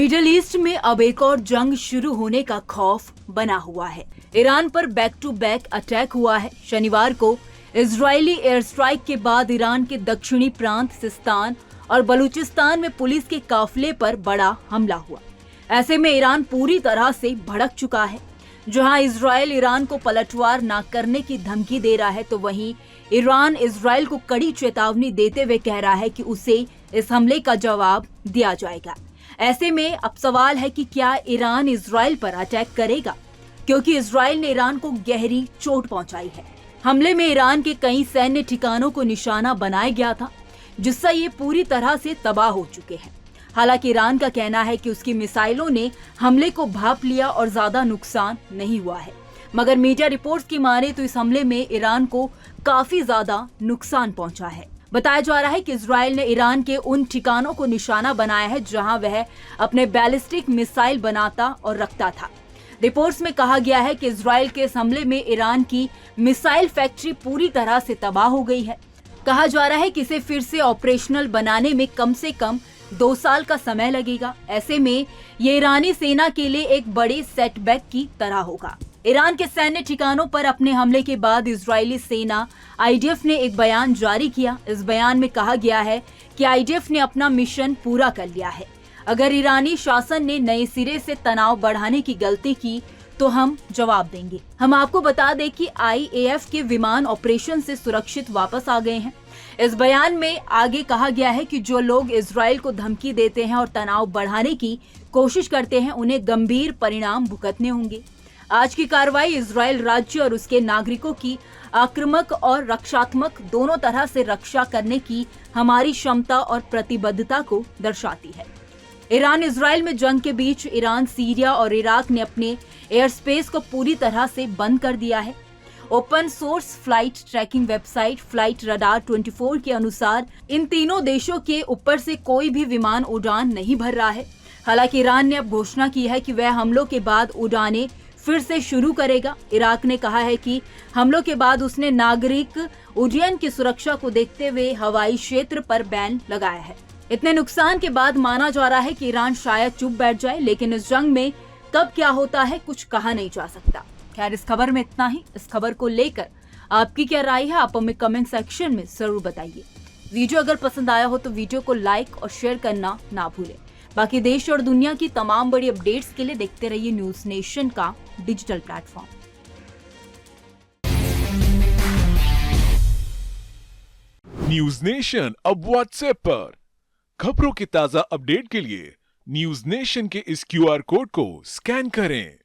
Middle east में अब एक और जंग शुरू होने का खौफ बना हुआ है। ईरान पर बैक टू बैक अटैक हुआ है। शनिवार को इजरायली एयर स्ट्राइक के बाद ईरान के दक्षिणी प्रांत सिस्तान और बलूचिस्तान में पुलिस के काफिले पर बड़ा हमला हुआ। ऐसे में ईरान पूरी तरह से भड़क चुका है। जहां इजरायल ईरान को पलटवार न करने की धमकी दे रहा है, तो वहीं ईरान इजरायल को कड़ी चेतावनी देते हुए कह रहा है कि उसे इस हमले का जवाब दिया जाएगा। ऐसे में अब सवाल है कि क्या ईरान इजरायल पर अटैक करेगा, क्योंकि इजरायल ने ईरान को गहरी चोट पहुंचाई है। हमले में ईरान के कई सैन्य ठिकानों को निशाना बनाया गया था, जिससे ये पूरी तरह से तबाह हो चुके हैं। हालांकि ईरान का कहना है कि उसकी मिसाइलों ने हमले को भांप लिया और ज्यादा नुकसान नहीं हुआ है, मगर मीडिया रिपोर्ट्स की माने तो इस हमले में ईरान को काफी ज्यादा नुकसान पहुंचा है। बताया जा रहा है कि इजरायल ने ईरान के उन ठिकानों को निशाना बनाया है जहां वह अपने बैलिस्टिक मिसाइल बनाता और रखता था। रिपोर्ट्स में कहा गया है कि इजरायल के इस हमले में ईरान की मिसाइल फैक्ट्री पूरी तरह से तबाह हो गई है। कहा जा रहा है कि इसे फिर से ऑपरेशनल बनाने में कम से कम 2 साल का समय लगेगा। ऐसे में ये ईरानी सेना के लिए एक बड़े सेटबैक की तरह होगा। ईरान के सैन्य ठिकानों पर अपने हमले के बाद इजरायली सेना आईडीएफ ने एक बयान जारी किया। इस बयान में कहा गया है कि आईडीएफ ने अपना मिशन पूरा कर लिया है। अगर ईरानी शासन ने नए सिरे से तनाव बढ़ाने की गलती की तो हम जवाब देंगे। हम आपको बता दें कि आईएएफ के विमान ऑपरेशन से सुरक्षित वापस आ गए हैं। इस बयान में आगे कहा गया है कि जो लोग इजरायल को धमकी देते हैं और तनाव बढ़ाने की कोशिश करते हैं, उन्हें गंभीर परिणाम भुगतने होंगे। आज की कार्रवाई इजरायल राज्य और उसके नागरिकों की आक्रामक और रक्षात्मक दोनों तरह से रक्षा करने की हमारी क्षमता और प्रतिबद्धता को दर्शाती है। ईरान इजरायल में जंग के बीच ईरान, सीरिया और इराक ने अपने एयर स्पेस को पूरी तरह से बंद कर दिया है। Open source flight tracking website flight radar 24 के अनुसार इन तीनों देशों के ऊपर से कोई भी विमान उड़ान नहीं भर रहा है। हालांकि ईरान ने अब घोषणा की है कि वह हमलों के बाद उड़ानें फिर से शुरू करेगा। इराक ने कहा है कि हमलों के बाद उसने नागरिक उड्डयन की सुरक्षा को देखते हुए हवाई क्षेत्र पर बैन लगाया है। इतने नुकसान के बाद माना जा रहा है कि ईरान शायद चुप बैठ जाए, लेकिन इस जंग में कब क्या होता है कुछ कहा नहीं जा सकता। खैर, इस खबर में इतना ही। इस खबर को लेकर आपकी क्या राय है, आप हमें कमेंट सेक्शन में जरूर बताइए। वीडियो अगर पसंद आया हो तो वीडियो को लाइक और शेयर करना ना भूलें। बाकी देश और दुनिया की तमाम बड़ी अपडेट्स के लिए देखते रहिए न्यूज नेशन का डिजिटल प्लेटफॉर्म। न्यूज नेशन अब व्हाट्सएप पर खबरों की ताजा अपडेट के लिए न्यूज नेशन के इस क्यूआर कोड को स्कैन करें